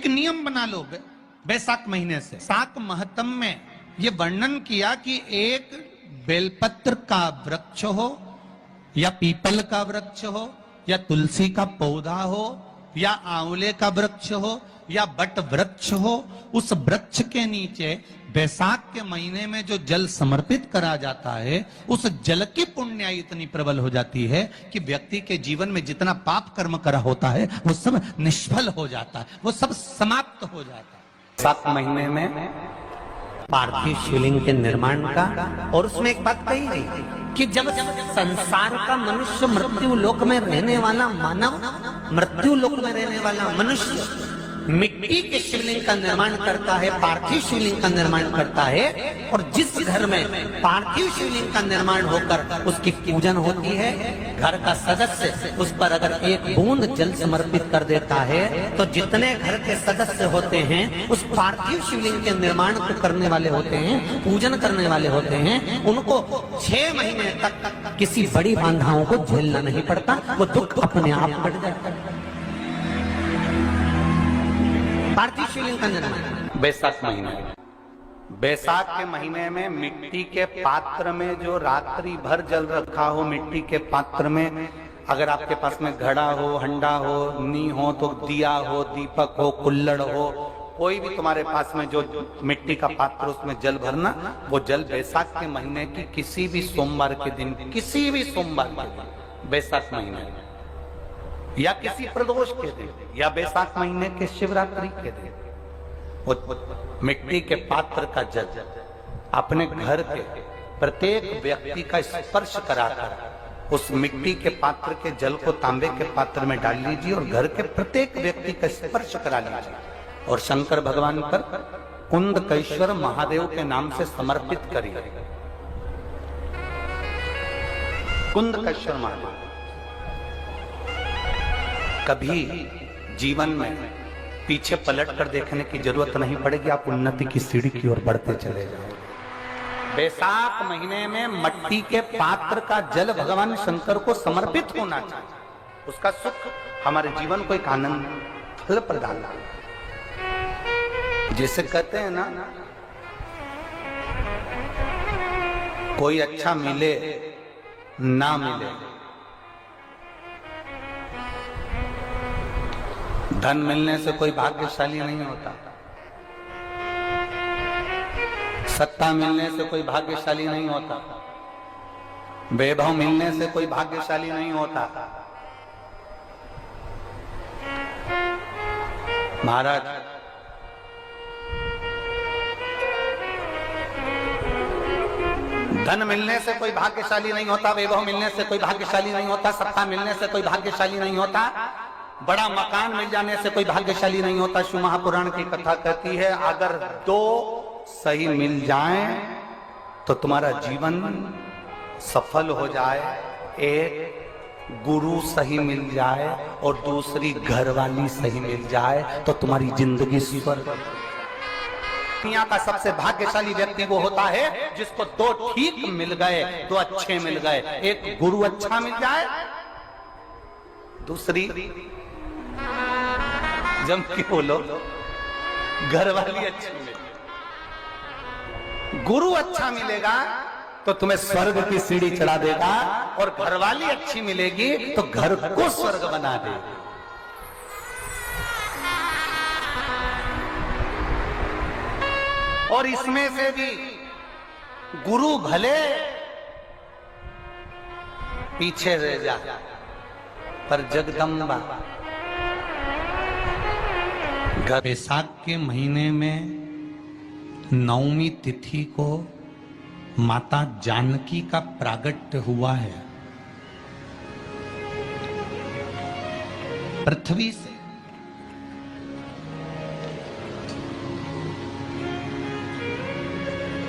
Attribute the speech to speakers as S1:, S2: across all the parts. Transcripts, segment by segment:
S1: एक नियम बना लो बैसाख महीने से। साक महत्म में ये वर्णन किया कि एक बेलपत्र का वृक्ष हो या पीपल का वृक्ष हो या तुलसी का पौधा हो या आंवले का वृक्ष हो या बट वृक्ष हो, उस वृक्ष के नीचे बैसाख के महीने में जो जल समर्पित करा जाता है, उस जल की पुण्याई इतनी प्रबल हो जाती है कि व्यक्ति के जीवन में जितना पाप कर्म करा होता है वो सब निष्फल हो जाता है, वो सब समाप्त हो जाता है।
S2: बैसाख महीने में पार्थिव शिवलिंग के निर्माण का, और उसमें एक बात कही गई कि जब संसार का मनुष्य मृत्यु लोक में रहने वाला मानव, मृत्यु लोक में रहने वाला मनुष्य मिट्टी के शिवलिंग का निर्माण करता है, पार्थिव शिवलिंग का निर्माण करता है, और जिस घर में पार्थिव शिवलिंग का निर्माण होकर उसकी पूजन होती है, घर का सदस्य उस पर अगर एक बूंद जल समर्पित कर देता है तो जितने घर के सदस्य होते हैं उस पार्थिव शिवलिंग के निर्माण को करने वाले होते हैं, पूजन करने वाले होते हैं, उनको 6 महीने तक किसी बड़ी बाधाओं को झेलना नहीं पड़ता, वो दुख अपने आप बढ़ जाता है। पार्थिव शिवलिंग का निर्माण बैसाख महीने, बैसाख के महीने में मिट्टी के पात्र में जो रात्रि भर जल रखा हो, मिट्टी के पात्र में अगर आपके पास में घड़ा हो, हंडा हो, नी हो तो दिया हो, दीपक हो, कुल्लड़ हो, कोई भी तुम्हारे पास में जो मिट्टी का पात्र उसमें जल भरना, वो जल बैसाख के महीने की किसी भी सोमवार के दिन, किसी भी सोमवार के दिन, बैसाख महीने या किसी प्रदोष के दिन या बैसाख महीने के शिवरात्रि के दिन, वो मिट्टी के पात्र का जल अपने घर के प्रत्येक व्यक्ति का स्पर्श कराकर उस मिट्टी के पात्र के जल को तांबे के पात्र में डाल लीजिए और घर के प्रत्येक व्यक्ति का स्पर्श करा लीजिए और शंकर भगवान पर कुंदकेश्वर महादेव के नाम से समर्पित करिए। कुंदकेश्वर महादेव, कभी जीवन में पीछे पलट कर देखने की जरूरत नहीं पड़ेगी, आप उन्नति की सीढ़ी की ओर बढ़ते चले जाओगे। बैसाख महीने में मिट्टी के पात्र का जल भगवान शंकर को समर्पित होना चाहिए, उसका सुख हमारे जीवन को एक आनंद फल प्रदान। जैसे कहते हैं ना, कोई अच्छा मिले ना मिले, धन मिलने से कोई भाग्यशाली नहीं होता, सत्ता मिलने से कोई भाग्यशाली नहीं होता, वैभव मिलने से कोई भाग्यशाली नहीं होता। महाराज धन मिलने से कोई भाग्यशाली नहीं होता, वैभव मिलने से कोई भाग्यशाली नहीं होता, सत्ता मिलने से कोई भाग्यशाली नहीं होता, बड़ा मकान मिल जाने से कोई भाग्यशाली नहीं होता। शिव महापुराण की कथा कहती है, अगर 2 सही मिल जाएं तो तुम्हारा जीवन सफल हो जाए, एक गुरु सही मिल जाए और दूसरी घरवाली सही मिल जाए तो तुम्हारी जिंदगी स्वर्ग। दुनिया का सबसे भाग्यशाली व्यक्ति वो होता है जिसको 2 ठीक मिल गए, 2 अच्छे मिल गए, एक गुरु अच्छा मिल जाए, दूसरी जम के बोलो घरवाली अच्छी मिले। गुरु अच्छा मिलेगा तो तुम्हें स्वर्ग की सीढ़ी चढ़ा देगा और घरवाली अच्छी मिलेगी तो घर को स्वर्ग बना देगी। और इसमें से भी गुरु भले पीछे रह जाए पर जगदम्बा।
S1: बैसाख के महीने में नवमी तिथि को माता जानकी का प्रागट्य हुआ है पृथ्वी से।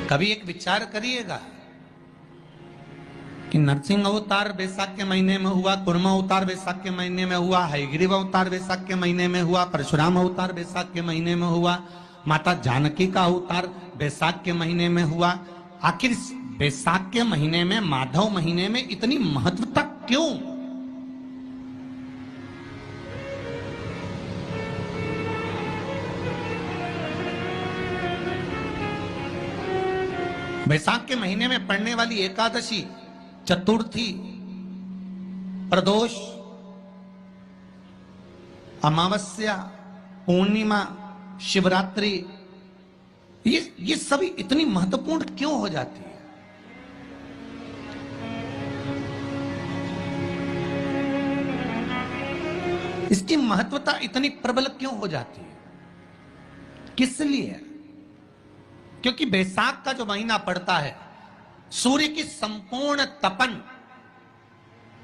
S1: कभी एक विचार करिएगा कि नरसिंह अवतार बैसाख के महीने में हुआ, कुर्म अवतार बैसाख के महीने में हुआ, हयग्रीव अवतार बैसाख के महीने में हुआ, परशुराम अवतार बैसाख के महीने में हुआ, माता जानकी का अवतार बैसाख के महीने में हुआ। आखिर बैसाख के महीने में, माधव महीने में इतनी महत्वता क्यों? बैसाख के महीने में पड़ने वाली एकादशी, चतुर्थी, प्रदोष, अमावस्या, पूर्णिमा, शिवरात्रि, ये सभी इतनी महत्वपूर्ण क्यों हो जाती है? इसकी महत्वता इतनी प्रबल क्यों हो जाती है? किस लिए? क्योंकि बैसाख का जो महीना पड़ता है, सूर्य की संपूर्ण तपन,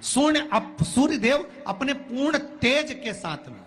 S1: सूर्य देव अपने पूर्ण तेज के साथ में,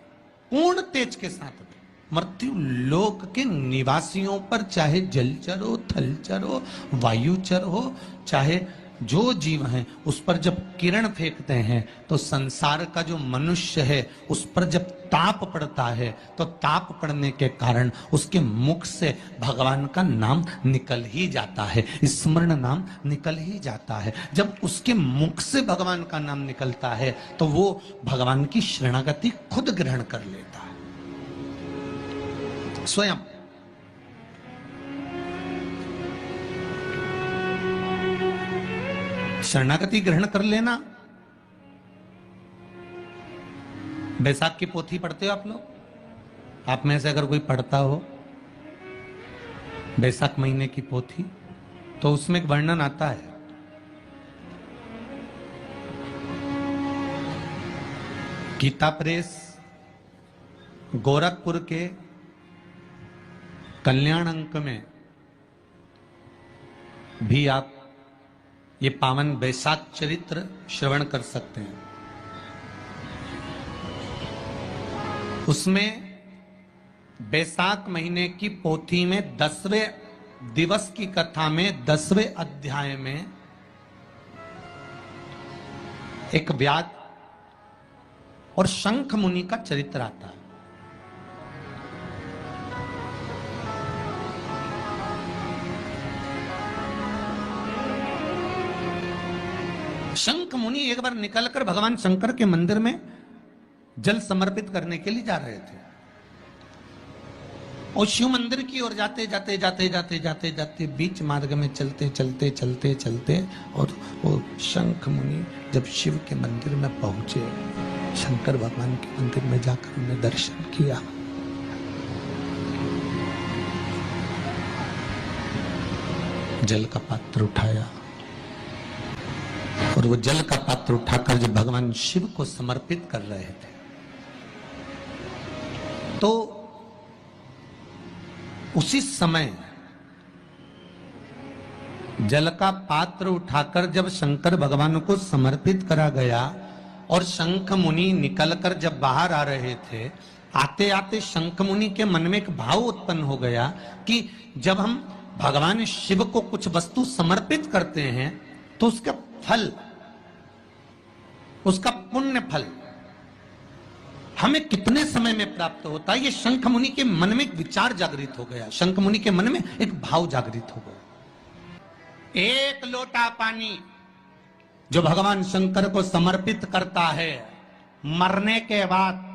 S1: पूर्ण तेज के साथ में मृत्यु लोक के निवासियों पर, चाहे जलचर हो, थलचर हो, वायुचर हो, चाहे जो जीव हैं, उस पर जब किरण फेंकते हैं तो संसार का जो मनुष्य है उस पर जब ताप पड़ता है तो ताप पड़ने के कारण उसके मुख से भगवान का नाम निकल ही जाता है, स्मरण नाम निकल ही जाता है। जब उसके मुख से भगवान का नाम निकलता है तो वो भगवान की शरणागति खुद ग्रहण कर लेता है स्वयं। शरणागति ग्रहण कर लेना। बैसाख की पोथी पढ़ते हो आप लोग? आप में से अगर कोई पढ़ता हो बैसाख महीने की पोथी, तो उसमें एक वर्णन आता है गीता प्रेस गोरखपुर के कल्याण अंक में भी आप ये पावन बैसाख चरित्र श्रवण कर सकते हैं। उसमें बैसाख महीने की पोथी में 10वें दिवस की कथा में 10वें अध्याय में एक व्याध और शंख मुनि का चरित्र आता है। शंख मुनि एक बार निकलकर भगवान शंकर के मंदिर में जल समर्पित करने के लिए जा रहे थे और शिव मंदिर की ओर जाते जाते जाते जाते जाते जाते बीच मार्ग में चलते चलते चलते चलते और वो शंख मुनि जब शिव के मंदिर में पहुंचे, शंकर भगवान के मंदिर में जाकर उन्हें दर्शन किया, जल का पात्र उठाया और वो जल का पात्र उठाकर जब भगवान शिव को समर्पित कर रहे थे तो उसी समय जल का पात्र उठाकर जब शंकर भगवान को समर्पित करा गया और शंख मुनि निकलकर जब बाहर आ रहे थे, आते आते शंख मुनि के मन में एक भाव उत्पन्न हो गया कि जब हम भगवान शिव को कुछ वस्तु समर्पित करते हैं तो उसका फल, उसका पुण्य फल हमें कितने समय में प्राप्त होता है। ये शंख मुनि के मन में एक विचार जागृत हो गया, शंख मुनि के मन में एक भाव जागृत हो गया। एक लोटा पानी जो भगवान शंकर को समर्पित करता है, मरने के बाद